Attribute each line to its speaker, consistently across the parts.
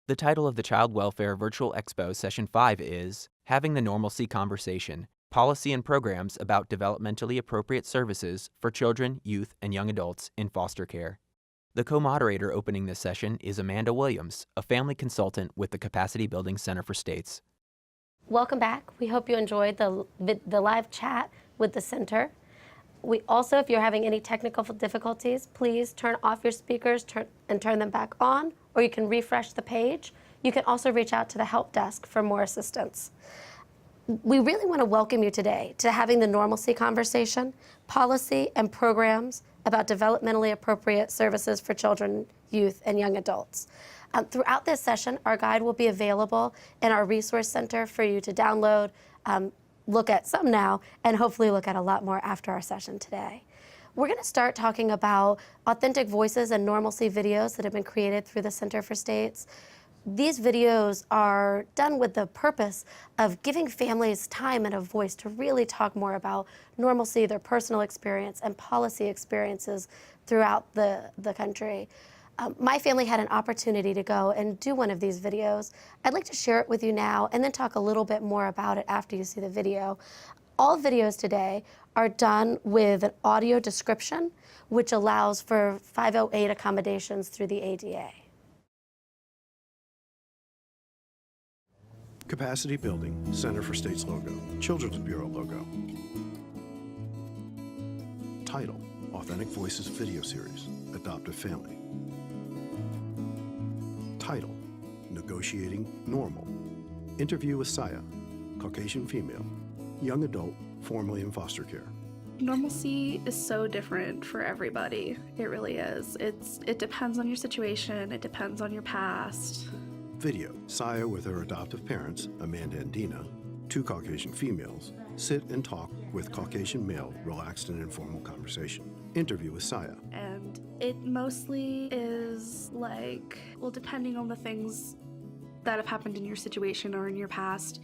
Speaker 1: The title of the Child Welfare Virtual Expo Session 5 is Having the Normalcy Conversation, Policy and Programs about Developmentally Appropriate Services for Children, Youth, and Young Adults in Foster Care. The co-moderator opening this session is Amanda Williams, a family consultant with the Capacity Building Center for States.
Speaker 2: Welcome back. We hope you enjoyed the live chat with the center. We also, if you're having any technical difficulties, please turn off your speakers and turn them back on, or you can refresh the page. You can also reach out to the help desk for more assistance. We really want to welcome you today to having the Normalcy Conversation, Policy and Programs about Developmentally Appropriate Services for Children, Youth, and Young Adults. Throughout this session, our guide will be available in our resource center for you to download, look at some now, and hopefully look at a lot more after our session today. We're going to start talking about authentic voices and normalcy videos that have been created through the Center for States. These videos are done with the purpose of giving families time and a voice to really talk more about normalcy, their personal experience, and policy experiences throughout the country. My family had an opportunity to go and do one of these videos. I'd like to share it with you now and then talk a little bit more about it after you see the video. All videos today are done with an audio description, which allows for 508 accommodations through the ADA.
Speaker 3: Capacity Building, Center for States logo, Children's Bureau logo. Title, Authentic Voices Video Series, Adoptive Family. Title, Negotiating Normal. Interview with Saya, Caucasian female, young adult, formerly in foster care.
Speaker 4: Normalcy is so different for everybody. It really is. It depends on your situation. It depends on your past.
Speaker 3: Video, Saya with her adoptive parents, Amanda and Dina, two Caucasian females, sit and talk with Caucasian male, relaxed and informal conversation. Interview with Saya.
Speaker 4: And it mostly is like, well, depending on the things that have happened in your situation or in your past,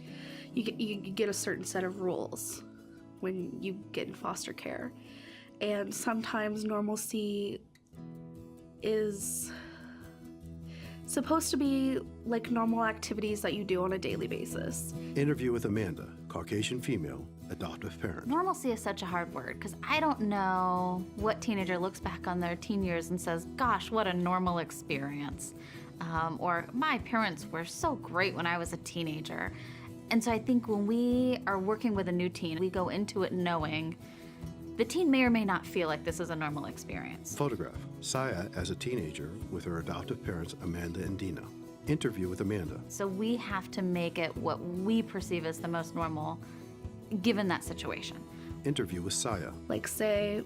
Speaker 4: you get a certain set of rules when you get in foster care. And sometimes normalcy is supposed to be like normal activities that you do on a daily basis.
Speaker 3: Interview with Amanda, Caucasian female, adoptive parent.
Speaker 5: Normalcy is such a hard word because I don't know what teenager looks back on their teen years and says, gosh, what a normal experience. Or my parents were so great when I was a teenager. And so I think when we are working with a new teen, we go into it knowing the teen may or may not feel like this is a normal experience.
Speaker 3: Photograph, Saya as a teenager with her adoptive parents, Amanda and Dina. Interview with Amanda.
Speaker 5: So we have to make it what we perceive as the most normal given that situation.
Speaker 3: Interview with Saya.
Speaker 4: Like say,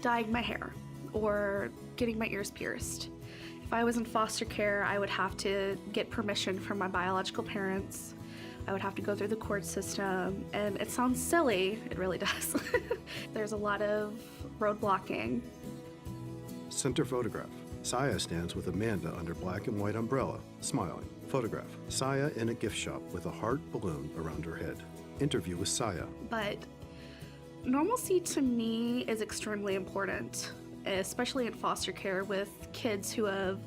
Speaker 4: dyeing my hair or getting my ears pierced. If I was in foster care, I would have to get permission from my biological parents. I would have to go through the court system, and it sounds silly, it really does. There's a lot of road blocking.
Speaker 3: Center photograph. Saya stands with Amanda under black and white umbrella, smiling. Photograph. Saya in a gift shop with a heart balloon around her head. Interview with Saya.
Speaker 4: But normalcy to me is extremely important, especially in foster care with kids who have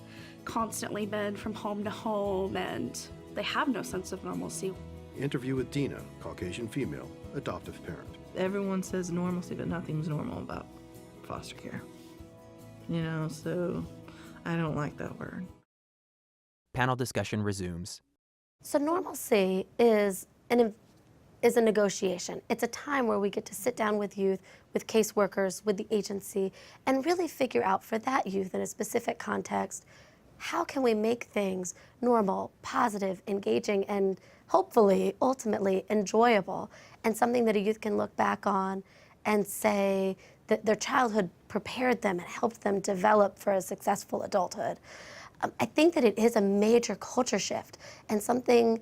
Speaker 4: constantly been from home to home and they have no sense of normalcy.
Speaker 3: Interview with Dina, Caucasian female, adoptive parent.
Speaker 6: Everyone says normalcy, but nothing's normal about foster care. You know, so I don't like that word.
Speaker 1: Panel discussion resumes.
Speaker 2: So normalcy is a negotiation. It's a time where we get to sit down with youth, with caseworkers, with the agency, and really figure out for that youth in a specific context, how can we make things normal, positive, engaging, and hopefully, ultimately, enjoyable, and something that a youth can look back on and say that their childhood prepared them and helped them develop for a successful adulthood. I think that it is a major culture shift and something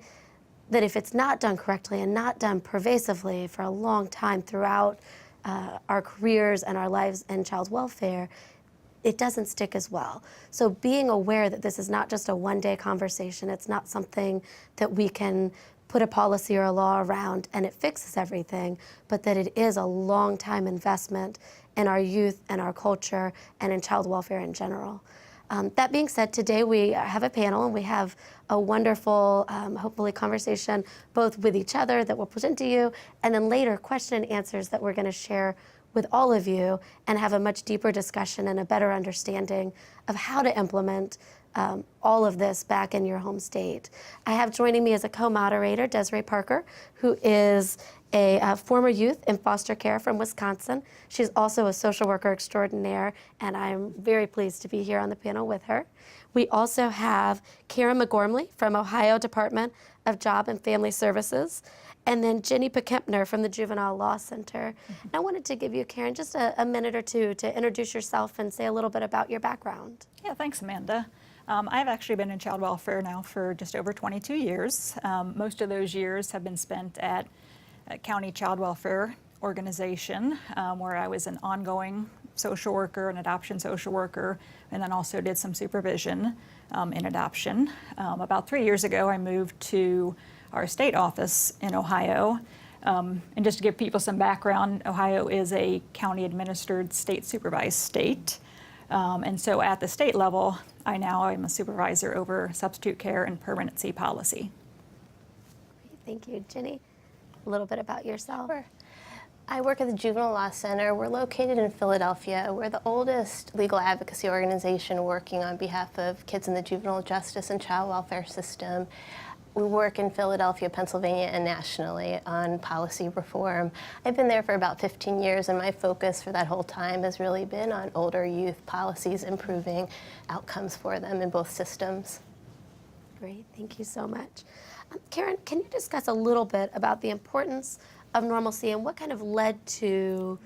Speaker 2: that if it's not done correctly and not done pervasively for a long time throughout our careers and our lives in child welfare, it doesn't stick as well. So being aware that this is not just a one-day conversation, it's not something that we can put a policy or a law around and it fixes everything, but that it is a long-time investment in our youth and our culture and in child welfare in general. That being said, today we have a panel and we have a wonderful, hopefully, conversation both with each other that we'll present to you, and then later question and answers that we're going to share with all of you and have a much deeper discussion and a better understanding of how to implement all of this back in your home state. I have joining me as a co-moderator Desiree Parker, who is a former youth in foster care from Wisconsin. She's also a social worker extraordinaire, and I'm very pleased to be here on the panel with her. We also have Karen McGormley from Ohio Department of Job and Family Services, and then Jenny Pekempner from the Juvenile Law Center. And I wanted to give you, Karen, just a minute or two to introduce yourself and say a little bit about your background.
Speaker 7: Yeah, thanks, Amanda. I've actually been in child welfare now for just over 22 years. Most of those years have been spent at a county child welfare organization where I was an ongoing social worker, an adoption social worker, and then also did some supervision in adoption. About 3 years ago, I moved to our state office in Ohio. And just to give people some background, Ohio is a county administered, state supervised state. And so at the state level, I now am a supervisor over substitute care and permanency policy.
Speaker 2: Thank you. Jenny, a little bit about yourself.
Speaker 8: Sure. I work at the Juvenile Law Center. We're located in Philadelphia. We're the oldest legal advocacy organization working on behalf of kids in the juvenile justice and child welfare system. We work in Philadelphia, Pennsylvania, and nationally on policy reform. I've been there for about 15 years, and my focus for that whole time has really been on older youth policies, improving outcomes for them in both systems.
Speaker 2: Great, thank you so much. Karen, can you discuss a little bit about the importance of normalcy and what kind of led to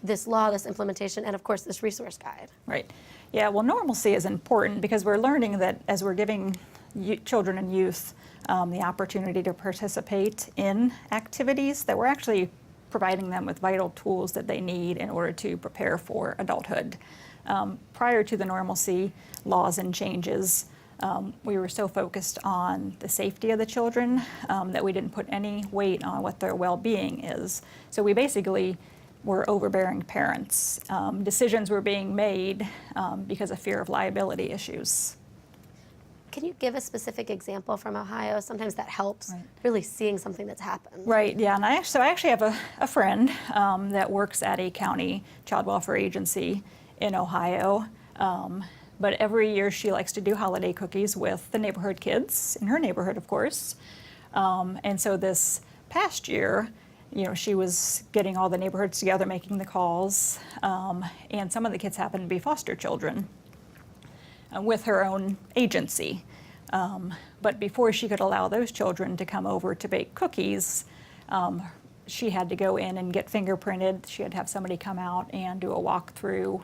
Speaker 2: this law, this implementation, and of course this resource guide?
Speaker 7: Right. Yeah, well, normalcy is important because we're learning that as we're giving children and youth the opportunity to participate in activities, that we're actually providing them with vital tools that they need in order to prepare for adulthood. Prior to the normalcy laws and changes, we were so focused on the safety of the children that we didn't put any weight on what their well-being is. So we basically were overbearing parents. Decisions were being made because of fear of liability issues.
Speaker 2: Can you give a specific example from Ohio? Sometimes that helps, really seeing something that's happened.
Speaker 7: Right, yeah, and I actually have a friend that works at a county child welfare agency in Ohio. But every year she likes to do holiday cookies with the neighborhood kids, in her neighborhood, of course. And so this past year, you know, she was getting all the neighborhoods together, making the calls, and some of the kids happened to be foster children with her own agency. But before she could allow those children to come over to bake cookies, she had to go in and get fingerprinted. She had to have somebody come out and do a walkthrough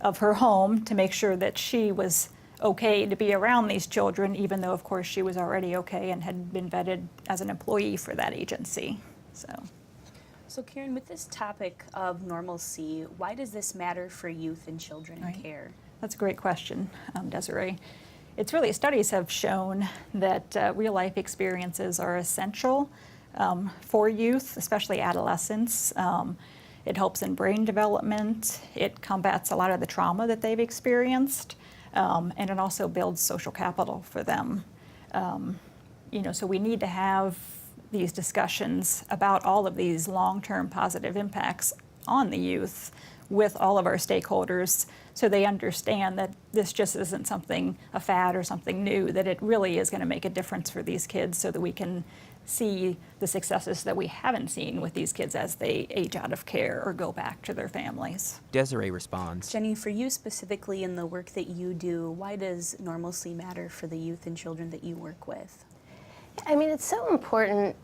Speaker 7: of her home to make sure that she was okay to be around these children, even though, of course, she was already okay and had been vetted as an employee for that agency.
Speaker 9: So Karen, with this topic of normalcy, why does this matter for youth and children in care?
Speaker 7: That's a great question, Desiree. It's really, studies have shown that real life experiences are essential for youth, especially adolescents. It helps in brain development. It combats a lot of the trauma that they've experienced, and it also builds social capital for them. You know, so we need to have these discussions about all of these long-term positive impacts on the youth with all of our stakeholders, so they understand that this just isn't something, a fad or something new, that it really is going to make a difference for these kids, so that we can see the successes that we haven't seen with these kids as they age out of care or go back to their families.
Speaker 1: Desiree responds.
Speaker 9: Jenny, for you specifically in the work that you do, why does normalcy matter for the youth and children that you work with?
Speaker 8: I mean, it's so important.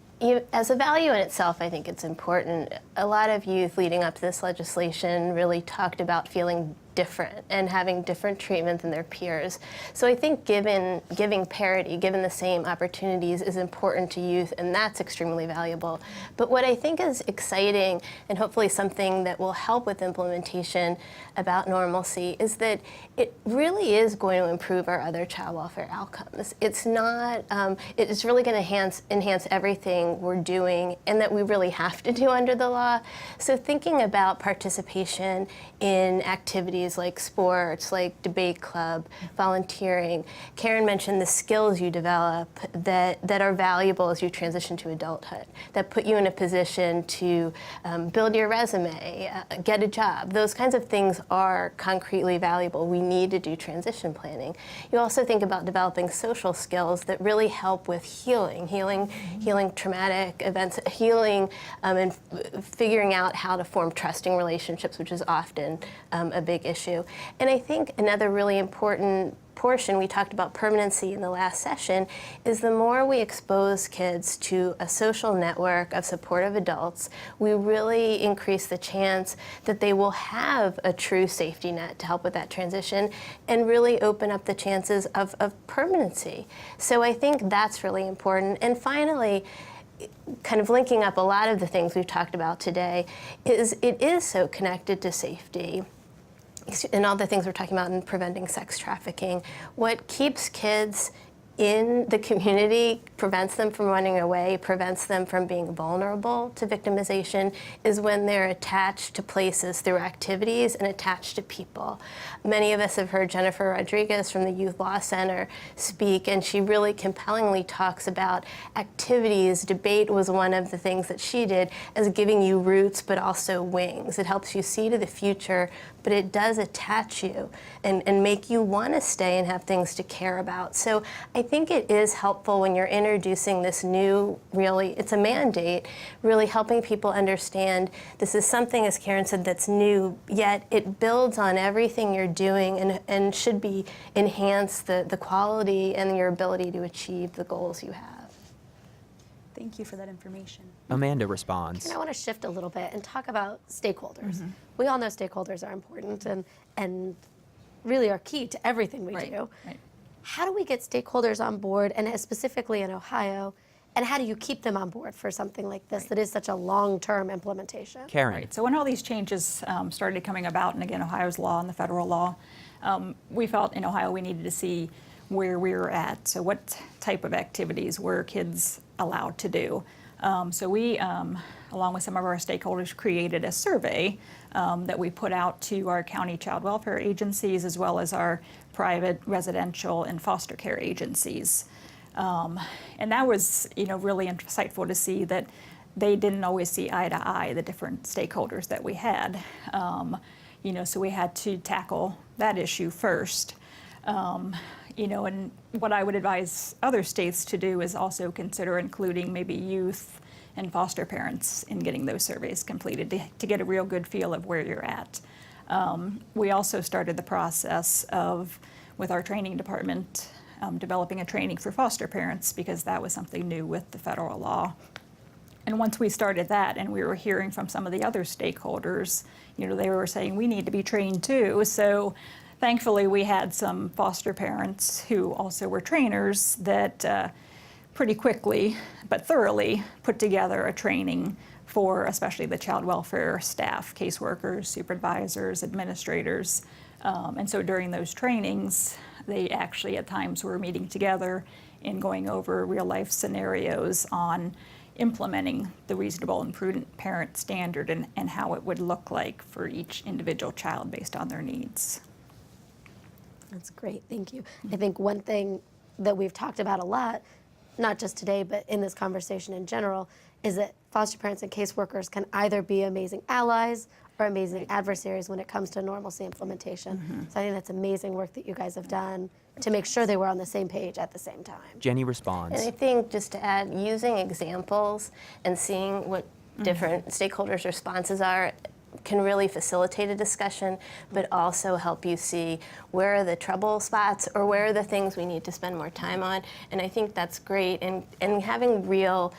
Speaker 8: As a value in itself, I think it's important. A lot of youth leading up to this legislation really talked about feeling different and having different treatment than their peers. So I think giving parity, given the same opportunities is important to youth, and that's extremely valuable. But what I think is exciting, and hopefully something that will help with implementation about normalcy, is that it really is going to improve our other child welfare outcomes. It's not, it's really going to enhance everything we're doing and that we really have to do under the law. So thinking about participation in activities activities like sports, like debate club, volunteering. Karen mentioned the skills you develop that are valuable as you transition to adulthood, that put you in a position to build your resume, get a job. Those kinds of things are concretely valuable. We need to do transition planning. You also think about developing social skills that really help with healing traumatic events, healing and figuring out how to form trusting relationships, which is often a big issue. And I think another really important portion, we talked about permanency in the last session, is the more we expose kids to a social network of supportive adults, we really increase the chance that they will have a true safety net to help with that transition and really open up the chances of permanency. So I think that's really important. And finally, kind of linking up a lot of the things we've talked about today, is it is so connected to safety and all the things we're talking about in preventing sex trafficking. What keeps kids in the community, prevents them from running away, prevents them from being vulnerable to victimization, is when they're attached to places through activities and attached to people. Many of us have heard Jennifer Rodriguez from the Youth Law Center speak, and she really compellingly talks about activities. Debate was one of the things that she did as giving you roots but also wings. It helps you see to the future, but it does attach you and make you want to stay and have things to care about. So I think it is helpful when you're introducing this new, really, it's a mandate, really helping people understand this is something, as Karen said, that's new, yet it builds on everything you're doing and should be enhance the quality and your ability to achieve the goals you have.
Speaker 9: Thank you for that information.
Speaker 1: Amanda responds.
Speaker 2: Karen, I want to shift a little bit and talk about stakeholders. We all know stakeholders are important and really are key to everything we do.
Speaker 7: Right.
Speaker 2: How do we get stakeholders on board, and specifically in Ohio, and how do you keep them on board for something like this that is such a long-term implementation?
Speaker 1: Karen.
Speaker 7: Right. So when all these changes started coming about, and again, Ohio's law and the federal law, we felt in Ohio we needed to see where we were at. So what type of activities were kids allowed to do? So we, along with some of our stakeholders, created a survey that we put out to our county child welfare agencies as well as our private residential and foster care agencies. And that was, really insightful to see that they didn't always see eye to eye, the different stakeholders that we had. So we had to tackle that issue first. And what I would advise other states to do is also consider including maybe youth and foster parents in getting those surveys completed to get a real good feel of where you're at. We also started the process of, with our training department, developing a training for foster parents because that was something new with the federal law. And once we started that and we were hearing from some of the other stakeholders, they were saying we need to be trained too. So thankfully we had some foster parents who also were trainers that pretty quickly but thoroughly put together a training for especially the child welfare staff, caseworkers, supervisors, administrators. And so during those trainings, they actually at times were meeting together and going over real life scenarios on implementing the reasonable and prudent parent standard and how it would look like for each individual child based on their needs.
Speaker 2: That's great, thank you. I think one thing that we've talked about a lot, not just today, but in this conversation in general, is that foster parents and caseworkers can either be amazing allies or amazing adversaries when it comes to normalcy implementation. So I think that's amazing work that you guys have done to make sure they were on the same page at the same time.
Speaker 1: Jenny responds.
Speaker 8: And I think, just to add, using examples and seeing what different stakeholders' responses are can really facilitate a discussion, but also help you see where are the trouble spots or where are the things we need to spend more time on. And I think that's great. And having real,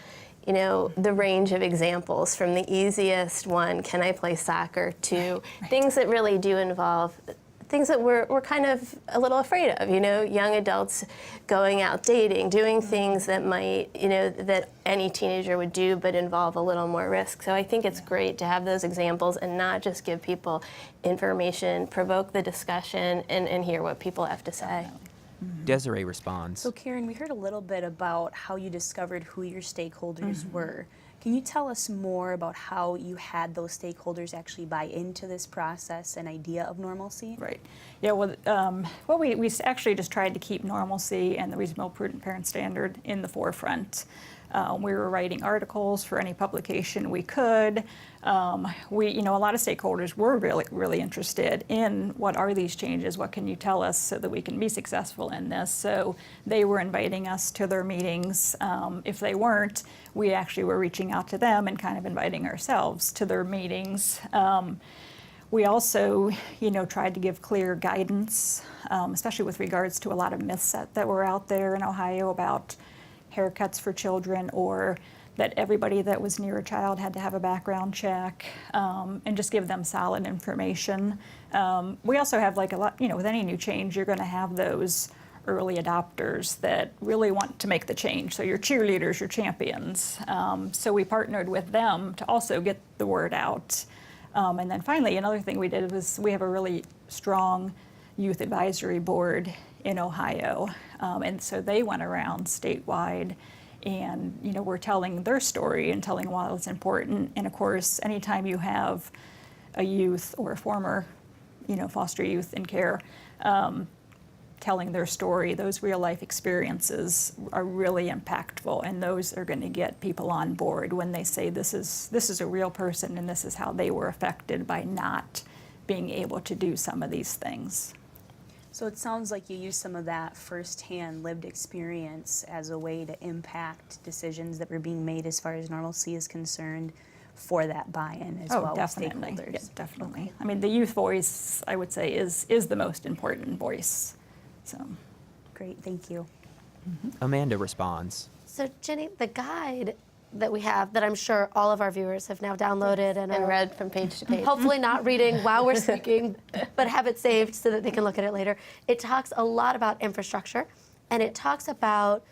Speaker 8: the range of examples from the easiest one, can I play soccer, to things that really do involve things that we're kind of a little afraid of, young adults going out dating, doing things that might, that any teenager would do but involve a little more risk. So I think it's great to have those examples and not just give people information, provoke the discussion, and hear what people have to say.
Speaker 1: Desiree responds.
Speaker 9: So Karen, we heard a little bit about how you discovered who your stakeholders were. Can you tell us more about how you had those stakeholders actually buy into this process and idea of normalcy?
Speaker 7: Right. Yeah, well, we actually just tried to keep normalcy and the reasonable prudent parent standard in the forefront. We were writing articles for any publication we could. A lot of stakeholders were really interested in what are these changes, what can you tell us so that we can be successful in this. So they were inviting us to their meetings. If they weren't, we actually were reaching out to them and kind of inviting ourselves to their meetings. We also, tried to give clear guidance, especially with regards to a lot of myths that were out there in Ohio about haircuts for children, or that everybody that was near a child had to have a background check, and just give them solid information. We also have a lot, with any new change, you're going to have those early adopters that really want to make the change. So your cheerleaders, your champions. So we partnered with them to also get the word out. And then finally, another thing we did was we have a really strong youth advisory board in Ohio. And so they went around statewide and, were telling their story and telling why it's important. And of course, anytime you have a youth or a former, foster youth in care, telling their story, those real life experiences are really impactful, and those are going to get people on board when they say this is a real person and this is how they were affected by not being able to do some of these things.
Speaker 9: So it sounds like you use some of that firsthand lived experience as a way to impact decisions that were being made as far as normalcy is concerned for that buy-in as well
Speaker 7: definitely.
Speaker 9: with stakeholders.
Speaker 7: Yeah, definitely. I mean, the youth voice, I would say, is the most important voice. So.
Speaker 9: Great, thank you.
Speaker 1: Amanda responds.
Speaker 2: So Jenny, the guide that we have, that I'm sure all of our viewers have now downloaded and are
Speaker 8: read from page to page.
Speaker 2: hopefully not reading while we're speaking, but have it saved so that they can look at it later. It talks a lot about infrastructure, and it talks about,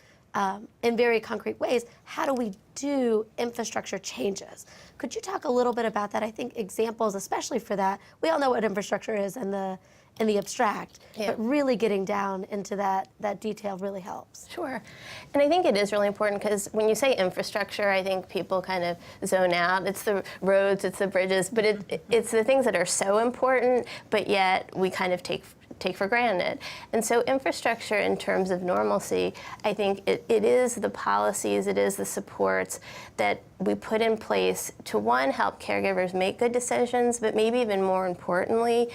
Speaker 2: in very concrete ways, how do we do infrastructure changes? Could you talk a little bit about that? I think examples, especially for that, we all know what infrastructure is in the abstract, but really getting down into that detail really helps.
Speaker 8: Sure. And I think it is really important because when you say infrastructure, I think people kind of zone out. It's the roads, it's the bridges, but it's the things that are so important, but yet we kind of take for granted. And so infrastructure in terms of normalcy, I think it is the policies, it is the supports that we put in place to, one, help caregivers make good decisions, but maybe even more importantly,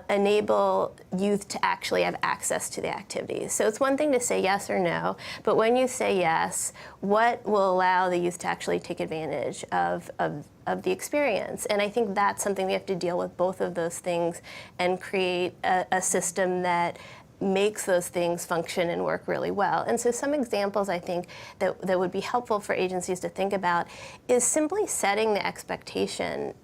Speaker 8: enable youth to actually have access to the activities. So it's one thing to say yes or no, but when you say yes, what will allow the youth to actually take advantage of the experience? And I think that's something we have to deal with, both of those things, and create a system that makes those things function and work really well. And so some examples I think that would be helpful for agencies to think about is simply setting the expectation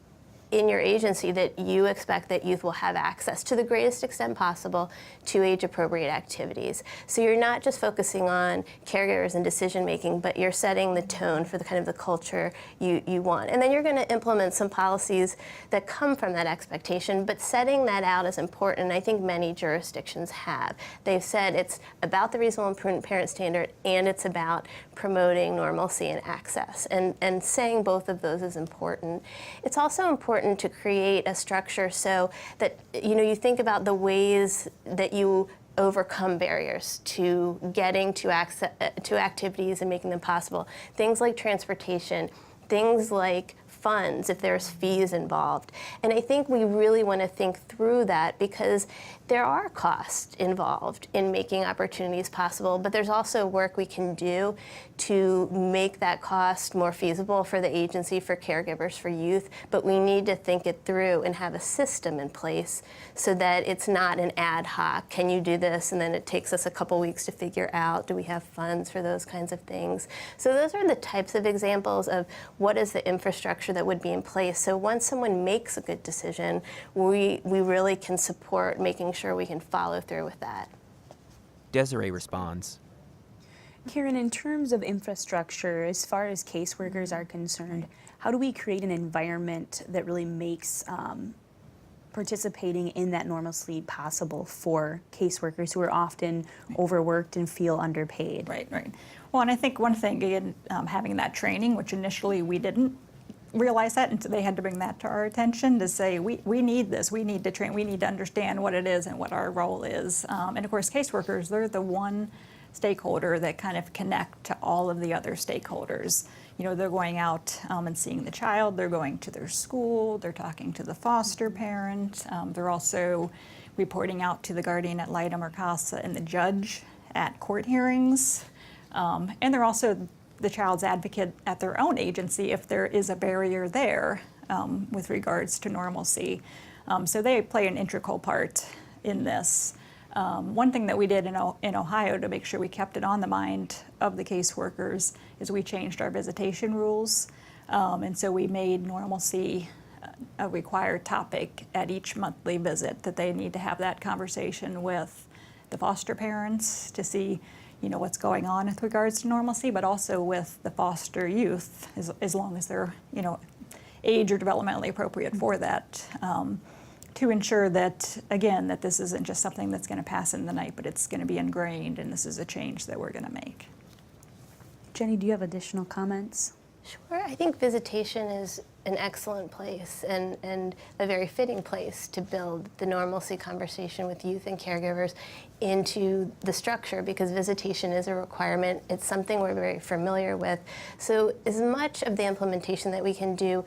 Speaker 8: in your agency that you expect that youth will have access to the greatest extent possible to age-appropriate activities. So you're not just focusing on caregivers and decision making, but you're setting the tone for the kind of the culture you want. And then you're going to implement some policies that come from that expectation, but setting that out is important. I think many jurisdictions have. They've said it's about the reasonable and prudent parent standard, and it's about promoting normalcy and access. And saying both of those is important. It's also important to create a structure so that you think about the ways that you overcome barriers to getting to access to activities and making them possible. Things like transportation, things like funds if there's fees involved. And I think we really want to think through that because there are costs involved in making opportunities possible, but there's also work we can do to make that cost more feasible for the agency, for caregivers, for youth. But we need to think it through and have a system in place so that it's not an ad hoc, can you do this? And then it takes us a couple weeks to figure out, do we have funds for those kinds of things? So those are the types of examples of what is the infrastructure that would be in place. So once someone makes a good decision, we really can support making sure we can follow through with that.
Speaker 1: Desiree responds.
Speaker 9: Karen, in terms of infrastructure, as far as caseworkers are concerned, how do we create an environment that really makes participating in that normalcy possible for caseworkers who are often overworked and feel underpaid?
Speaker 7: Right. Well, and I think one thing, again, having that training, which initially we didn't realize that, and so they had to bring that to our attention to say, we need this, we need to train, we need to understand what it is and what our role is. And of course, caseworkers, they're the one stakeholder that kind of connect to all of the other stakeholders. You know, they're going out and seeing the child, they're going to their school, they're talking to the foster parent, they're also reporting out to the guardian ad litem or CASA and the judge at court hearings. And they're also the child's advocate at their own agency if there is a barrier there with regards to normalcy. So they play an integral part in this. One thing that we did in Ohio to make sure we kept it on the mind of the caseworkers is we changed our visitation rules. And so we made normalcy a required topic at each monthly visit, that they need to have that conversation with the foster parents to see, you know, what's going on with regards to normalcy, but also with the foster youth, as long as they're, you know, age or developmentally appropriate for that, to ensure that, again, that this isn't just something that's going to pass in the night, but it's going to be ingrained, and this is a change that we're going to make.
Speaker 9: Jenny, do you have additional comments?
Speaker 8: Sure. I think visitation is an excellent place and a very fitting place to build the normalcy conversation with youth and caregivers into the structure, because visitation is a requirement. It's something we're very familiar with. So as much of the implementation that we can do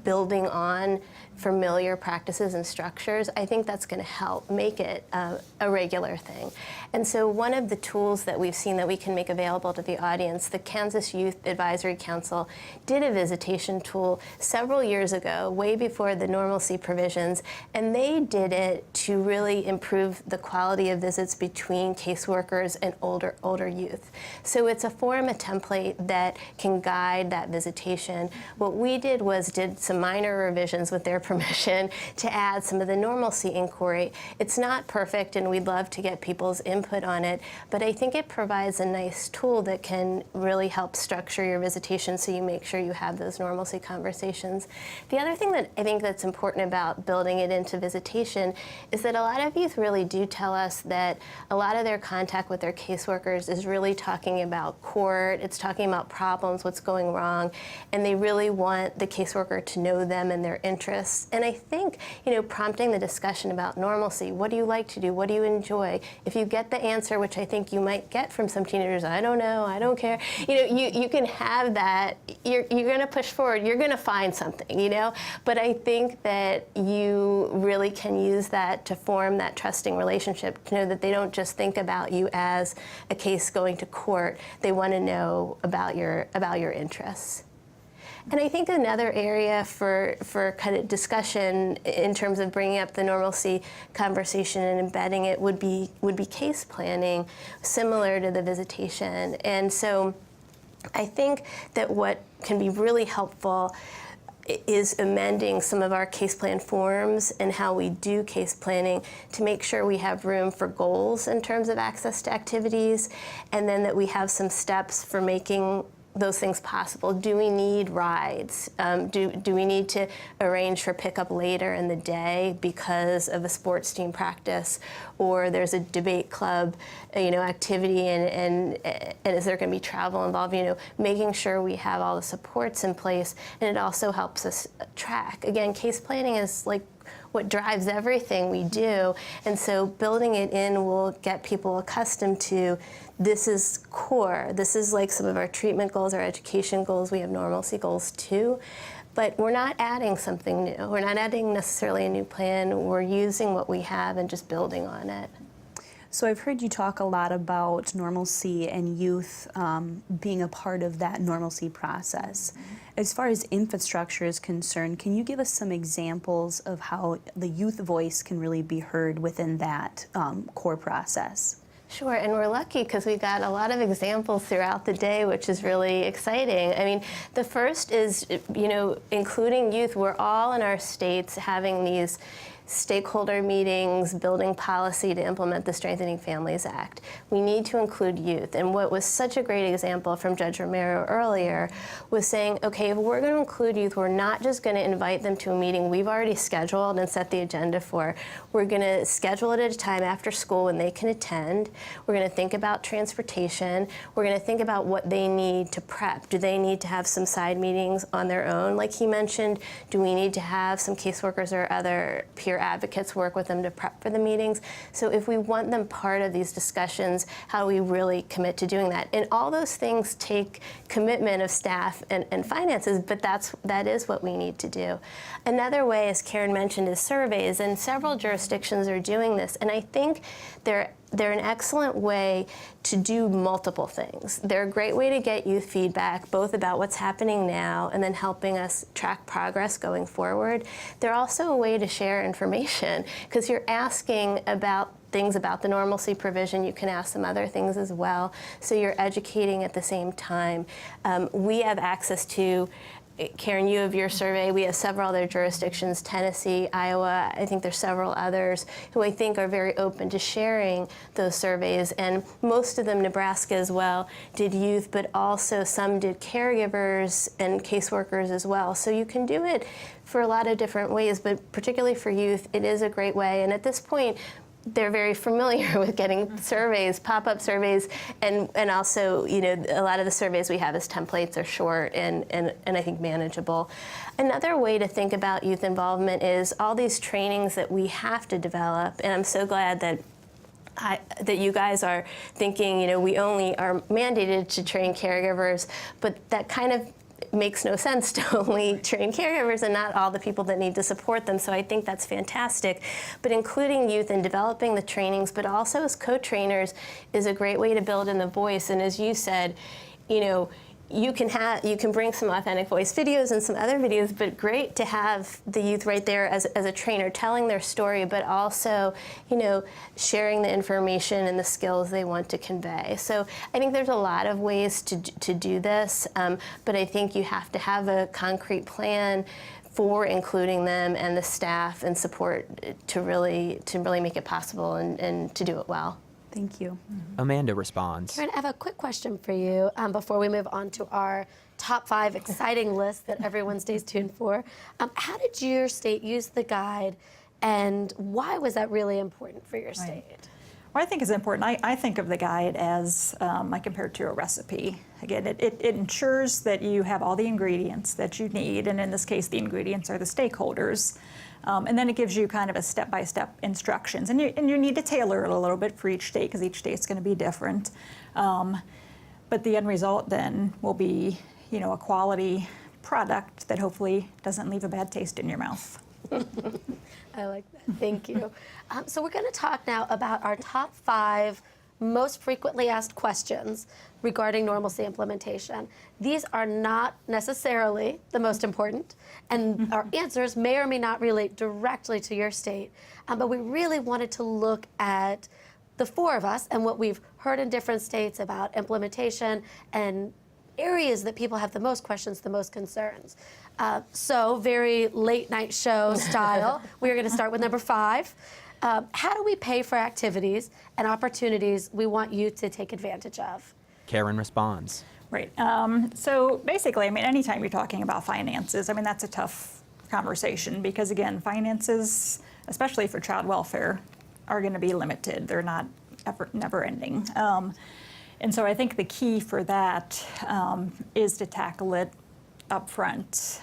Speaker 8: building on familiar practices and structures, I think that's going to help make it a regular thing. And so one of the tools that we've seen that we can make available to the audience, the Kansas Youth Advisory Council did a visitation tool several years ago, way before the normalcy provisions, and they did it to really improve the quality of visits between caseworkers and older youth. So it's a form, a template that can guide that visitation. What we did was did some minor revisions with their permission to add some of the normalcy inquiry. It's not perfect, and we'd love to get people's input on it, but I think it provides a nice tool that can really help structure your visitation so you make sure you have those normalcy conversations. The other thing that I think that's important about building it into visitation is that a lot of youth really do tell us that a lot of their contact with their caseworkers is really talking about court, it's talking about problems, what's going wrong, and they really want the caseworker to know them and their interests. And I think, you know, prompting the discussion about normalcy, what do you like to do, what do you enjoy? If you get the answer, which I think you might get from some teenagers, I don't know, I don't care, you know, you can have that, you're gonna push forward, you're gonna find something, you know? But I think that you really can use that to form that trusting relationship, to know that they don't just think about you as a case going to court, they wanna know about your interests. And I think another area for kind of discussion in terms of bringing up the normalcy conversation and embedding it would be case planning, similar to the visitation. And so I think that what can be really helpful is amending some of our case plan forms and how we do case planning to make sure we have room for goals in terms of access to activities, and then that we have some steps for making those things possible. Do we need rides? Do we need to arrange for pickup later in the day because of a sports team practice, or there's a debate club, you know, activity, and is there going to be travel involved? You know, making sure we have all the supports in place, and it also helps us track. Again, case planning is like what drives everything we do, and so building it in will get people accustomed to this is core. This is like some of our treatment goals, our education goals. We have normalcy goals too, but we're not adding something new. We're not adding necessarily a new plan. We're using what we have and just building on it.
Speaker 9: So I've heard you talk a lot about normalcy and youth being a part of that normalcy process. Mm-hmm. As far as infrastructure is concerned, can you give us some examples of how the youth voice can really be heard within that core process?
Speaker 8: Sure, and we're lucky because we've got a lot of examples throughout the day, which is really exciting. I mean, the first is, you know, including youth. We're all in our states having these stakeholder meetings, building policy to implement the Strengthening Families Act. We need to include youth. And what was such a great example from Judge Romero earlier was saying, okay, if we're going to include youth, we're not just going to invite them to a meeting we've already scheduled and set the agenda for. We're going to schedule it at a time after school when they can attend. We're going to think about transportation. We're going to think about what they need to prep. Do they need to have some side meetings on their own, like he mentioned? Do we need to have some caseworkers or other peer advocates work with them to prep for the meetings? So if we want them part of these discussions, how do we really commit to doing that? And all those things take commitment of staff and finances, but that is what we need to do. Another way, as Karen mentioned, is surveys, and several jurisdictions are doing this, and I think they're an excellent way to do multiple things. They're a great way to get youth feedback, both about what's happening now and then helping us track progress going forward. They're also a way to share information, because you're asking about things about the normalcy provision. You can ask them other things as well, so you're educating at the same time. We have access to, Karen, you have your survey. We have several other jurisdictions, Tennessee, Iowa. I think there's several others who I think are very open to sharing those surveys. And most of them, Nebraska as well, did youth, but also some did caregivers and caseworkers as well. So you can do it for a lot of different ways, but particularly for youth, it is a great way. And at this point, they're very familiar with getting surveys, pop-up surveys, and also, you know, a lot of the surveys we have as templates are short and I think manageable. Another way to think about youth involvement is all these trainings that we have to develop, and I'm so glad that you guys are thinking, you know, we only are mandated to train caregivers, but that kind of makes no sense to only train caregivers and not all the people that need to support them. So I think that's fantastic. But including youth and developing the trainings, but also as co-trainers, is a great way to build in the voice. And as you said, you know, you can bring some authentic voice videos and some other videos, but great to have the youth right there as a trainer telling their story, but also, you know, sharing the information and the skills they want to convey. So I think there's a lot of ways to do this, but I think you have to have a concrete plan for including them and the staff and support to really make it possible and to do it well.
Speaker 9: Thank you.
Speaker 1: Amanda responds.
Speaker 2: Karen, I have a quick question for you before we move on to our top 5 exciting list that everyone stays tuned for. How did your state use the guide, and why was that really important for your state?
Speaker 7: Well, I think it's important. I think of the guide as I compare it to a recipe. Again, it ensures that you have all the ingredients that you need, and in this case, the ingredients are the stakeholders. And then it gives you kind of a step-by-step instructions. And you need to tailor it a little bit for each state, because each state's going to be different. But the end result then will be, you know, a quality product that hopefully doesn't leave a bad taste in your mouth.
Speaker 2: I like that. Thank you. So we're going to talk now about our top 5 most frequently asked questions regarding normalcy implementation. These are not necessarily the most important, and our answers may or may not relate directly to your state, but we really wanted to look at the 4 of us and what we've heard in different states about implementation and areas that people have the most questions, the most concerns. So very late night show style, we're going to start with number 5. How do we pay for activities and opportunities we want youth to take advantage of?
Speaker 1: Karen responds.
Speaker 7: Right. So basically, I mean, anytime you're talking about finances, I mean, that's a tough conversation, because again, finances, especially for child welfare, are going to be limited. They're not never ending. And so I think the key for that is to tackle it up front,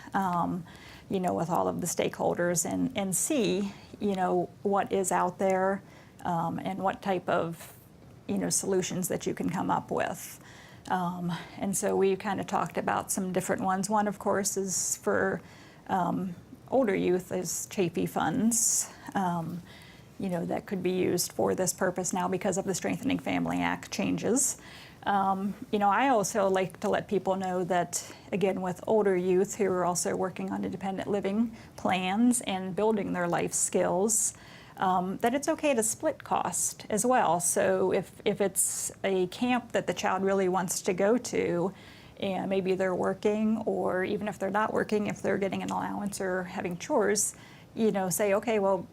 Speaker 7: you know, with all of the stakeholders and see, you know, what is out there and what type of, you know, solutions that you can come up with. And so we kind of talked about some different ones. One, of course, is for older youth is Chafee funds, you know, that could be used for this purpose now because of the Strengthening Family Act changes. You know, I also like to let people know that, again, with older youth who are also working on independent living plans and building their life skills, that it's okay to split cost as well. So if it's a camp that the child really wants to go to, and maybe they're working, or even if they're not working, if they're getting an allowance or having chores, you know, say, okay, well,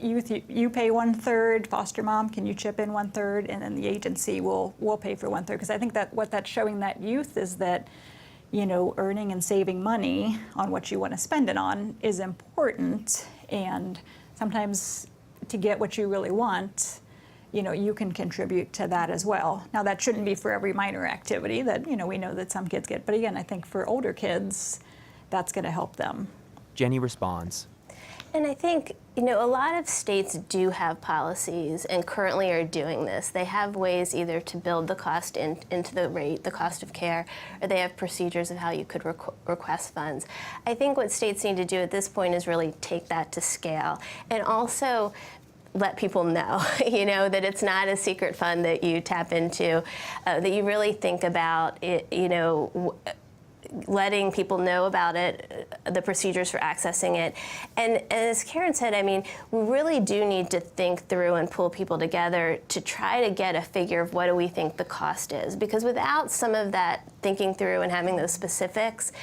Speaker 7: youth, you pay 1/3, foster mom, can you chip in 1/3, and then the agency will pay for 1/3. Because I think that what that's showing that youth is that, you know, earning and saving money on what you want to spend it on is important, and sometimes to get what you really want, you know, you can contribute to that as well. Now, that shouldn't be for every minor activity that, you know, we know that some kids get, but again, I think for older kids, that's going to help them.
Speaker 1: Jenny responds.
Speaker 8: And I think, you know, a lot of states do have policies and currently are doing this. They have ways either to build the cost into the rate, the cost of care, or they have procedures of how you could request funds. I think what states need to do at this point is really take that to scale and also let people know, you know, that it's not a secret fund that you tap into, that you really think about it, you know, letting people know about it, the procedures for accessing it. And as Karen said, I mean, we really do need to think through and pull people together to try to get a figure of what do we think the cost is. Because without some of that thinking through and having those specifics,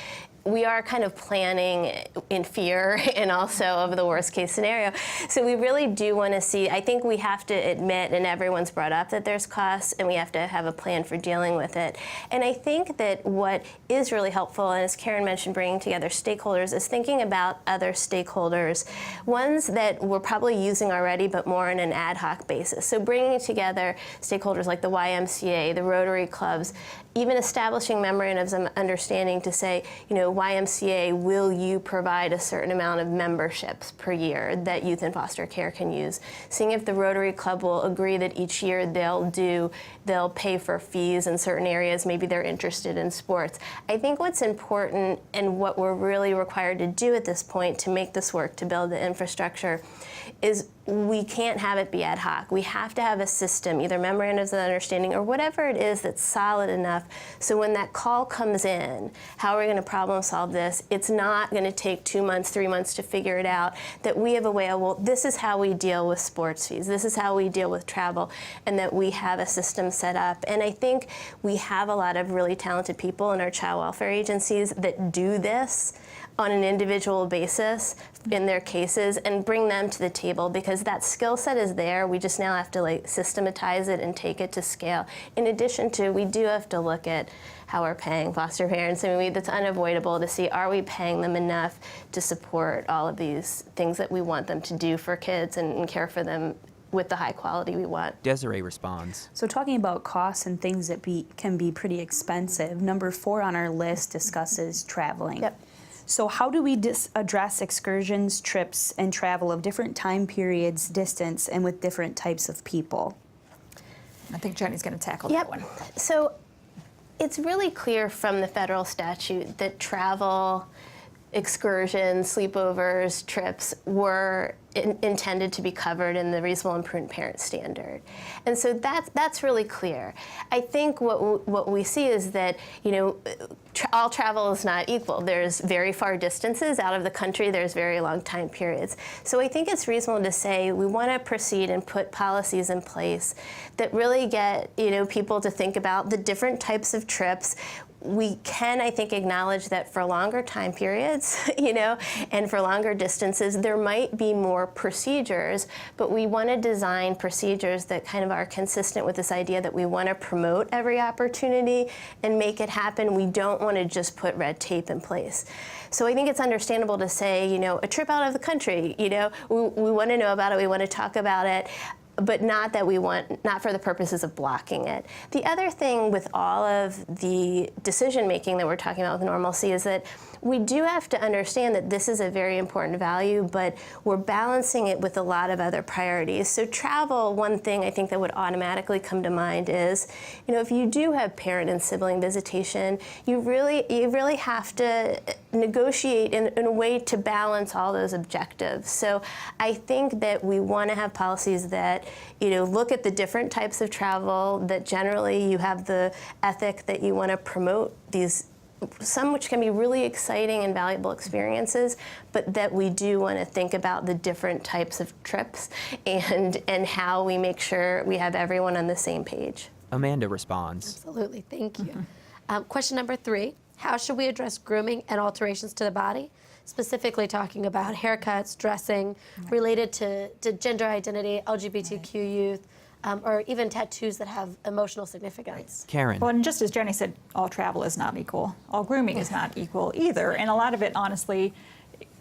Speaker 8: we are kind of planning in fear and also of the worst case scenario. So we really do want to see, I think we have to admit, and everyone's brought up that there's costs, and we have to have a plan for dealing with it. And I think that what is really helpful, and as Karen mentioned, bringing together stakeholders, is thinking about other stakeholders, ones that we're probably using already, but more on an ad hoc basis. So bringing together stakeholders like the YMCA, the Rotary clubs, even establishing memorandums of understanding to say, you know, YMCA, will you provide a certain amount of memberships per year that youth in foster care can use? Seeing if the Rotary Club will agree that each year they'll pay for fees in certain areas, maybe they're interested in sports. I think what's important and what we're really required to do at this point to make this work, to build the infrastructure, is we can't have it be ad hoc. We have to have a system, either memorandums of understanding or whatever it is that's solid enough, so when that call comes in, how are we going to problem solve this? It's not going to take 2 months, 3 months to figure it out, that we have a way of, well, this is how we deal with sports fees, this is how we deal with travel, and that we have a system set up. And I think we have a lot of really talented people in our child welfare agencies that do this on an individual basis in their cases and bring them to the table, because that skill set is there. We just now have to like systematize it and take it to scale. In addition to, we do have to look at how we're paying foster parents. I mean, that's unavoidable to see, are we paying them enough to support all of these things that we want them to do for kids and care for them with the high quality we want.
Speaker 1: Desiree responds.
Speaker 9: So talking about costs and things that can be pretty expensive, number 4 on our list discusses traveling.
Speaker 8: Yep.
Speaker 9: So how do we address excursions, trips, and travel of different time periods, distance, and with different types of people?
Speaker 7: I think Jenny's going to tackle
Speaker 8: Yep.
Speaker 7: that one.
Speaker 8: So it's really clear from the federal statute that travel, excursions, sleepovers, trips were intended to be covered in the reasonable and prudent parent standard. And so that's really clear. I think what we see is that, you know, all travel is not equal. There's very far distances out of the country, there's very long time periods. So I think it's reasonable to say we want to proceed and put policies in place that really get, you know, people to think about the different types of trips. We can, I think, acknowledge that for longer time periods, you know, and for longer distances, there might be more procedures, but we want to design procedures that kind of are consistent with this idea that we want to promote every opportunity and make it happen. We don't want to just put red tape in place. So I think it's understandable to say, you know, a trip out of the country, you know, we want to know about it, we want to talk about it, but not for the purposes of blocking it. The other thing with all of the decision making that we're talking about with normalcy is that we do have to understand that this is a very important value, but we're balancing it with a lot of other priorities. So travel, one thing I think that would automatically come to mind is, you know, if you do have parent and sibling visitation, you really have to negotiate in a way to balance all those objectives. So I think that we want to have policies that, you know, look at the different types of travel, that generally you have the ethic that you want to promote these, some which can be really exciting and valuable experiences, but that we do want to think about the different types of trips and how we make sure we have everyone on the same page.
Speaker 1: Amanda responds.
Speaker 2: Absolutely, thank you. Question number 3. How should we address grooming and alterations to the body? Specifically talking about haircuts, dressing, related to gender identity, LGBTQ youth, or even tattoos that have emotional significance.
Speaker 1: Karen.
Speaker 7: Well, and just as Jenny said, all travel is not equal. All grooming is not equal either. And a lot of it, honestly,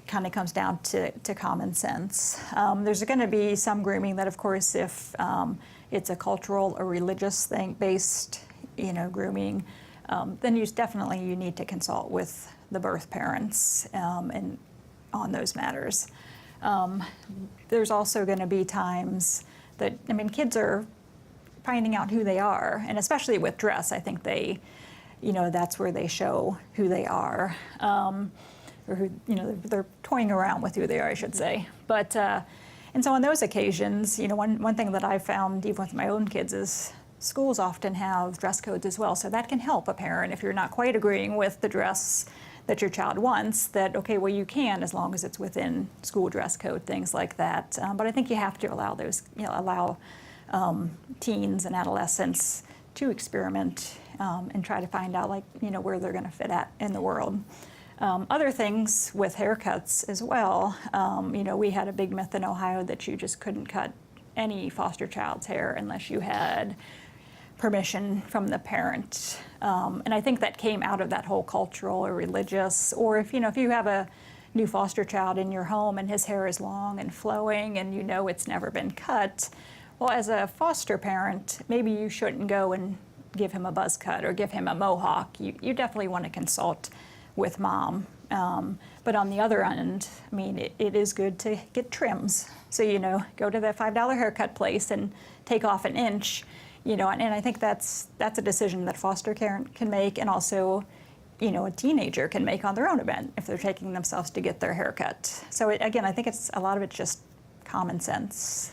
Speaker 7: kind of comes down to common sense. There's going to be some grooming that, of course, if it's a cultural or religious thing based, grooming, then you need to consult with the birth parents and on those matters. There's also going to be times that, kids are finding out who they are, and especially with dress, I think they, that's where they show who they are, or who, they're toying around with who they are, I should say. But, and so on those occasions, one thing that I've found even with my own kids is schools often have dress codes as well, so that can help a parent if you're not quite agreeing with the dress that your child wants, that, okay, well, you can as long as it's within school dress code, things like that. But I think you have to allow those, allow teens and adolescents to experiment and try to find out, where they're going to fit at in the world. Other things with haircuts as well, we had a big myth in Ohio that you just couldn't cut any foster child's hair unless you had permission from the parent. And I think that came out of that whole cultural or religious, or if you have a new foster child in your home and his hair is long and flowing and it's never been cut, well, as a foster parent, maybe you shouldn't go and give him a buzz cut or give him a mohawk. You definitely want to consult with mom. But on the other end, it is good to get trims. So, go to the $5 haircut place and take off an inch. And I think that's a decision that foster care can make, and also, a teenager can make on their own event if they're taking themselves to get their haircut. So again, I think a lot of it's just common sense,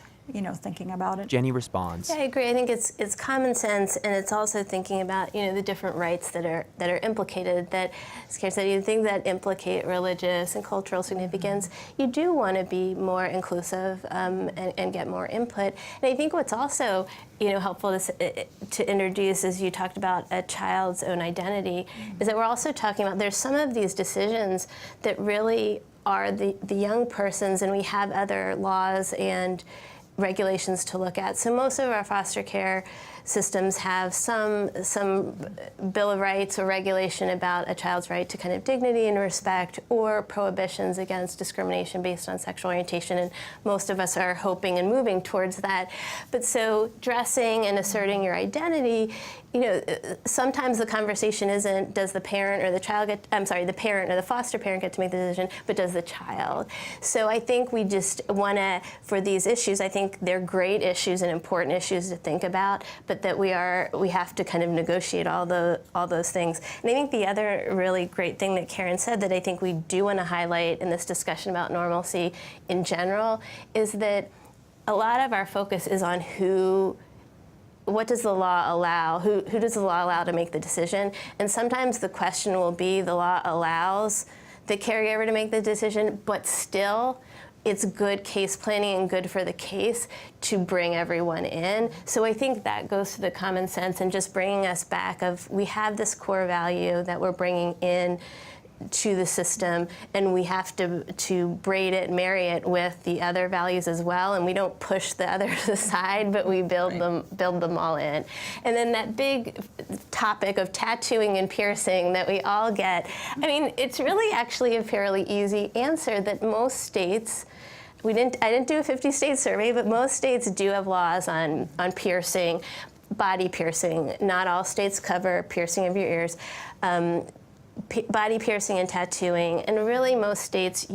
Speaker 7: thinking about it.
Speaker 1: Jenny responds.
Speaker 8: Yeah, I agree. I think it's common sense, and it's also thinking about the different rights that are implicated. That, as Karen said, things that implicate religious and cultural significance, you do want to be more inclusive and get more input. And I think what's also helpful to introduce, as you talked about a child's own identity, is that we're also talking about there's some of these decisions that really are the young person's, and we have other laws and regulations to look at. So most of our foster care systems have some Bill of Rights or regulation about a child's right to kind of dignity and respect, or prohibitions against discrimination based on sexual orientation, and most of us are hoping and moving towards that. But so dressing and asserting your identity, sometimes the conversation isn't does the parent or the child the parent or the foster parent get to make the decision, but does the child. So I think we just want to, for these issues, I think they're great issues and important issues to think about, but that we have to kind of negotiate all those things. And I think the other really great thing that Karen said that I think we do want to highlight in this discussion about normalcy in general is that a lot of our focus is on what does the law allow? Who does the law allow to make the decision? And sometimes the question will be the law allows the caregiver to make the decision, but still it's good case planning and good for the case to bring everyone in. So I think that goes to the common sense and just bringing us back of we have this core value that we're bringing in to the system, and we have to braid it, marry it with the other values as well, and we don't push the others aside, but we build them all in. And then that big topic of tattooing and piercing that we all get, it's really actually a fairly easy answer that most states, I didn't do a 50-state survey, but most states do have laws on piercing, body piercing. Not all states cover piercing of your ears. Body piercing and tattooing, and really most states